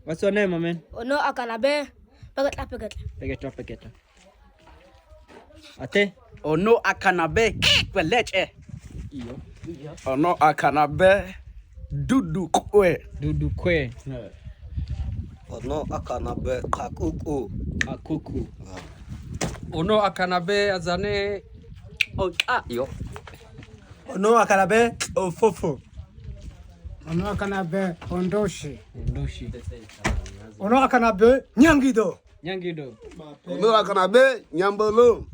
What's your name, my man? Ono Akanabe. Pegeta. Ate? Ono Akanabe. Peleche. Iyo. Ono Akanabe. Dudu kwe. Ono Akanabe kakuku. Ono Akanabe azane. Yo. Ono Akanabe ofofo. Ono Akanabe ondoshi. Ono Akanabe nyangido. Nyangido. Ono Akanabe nyambolo.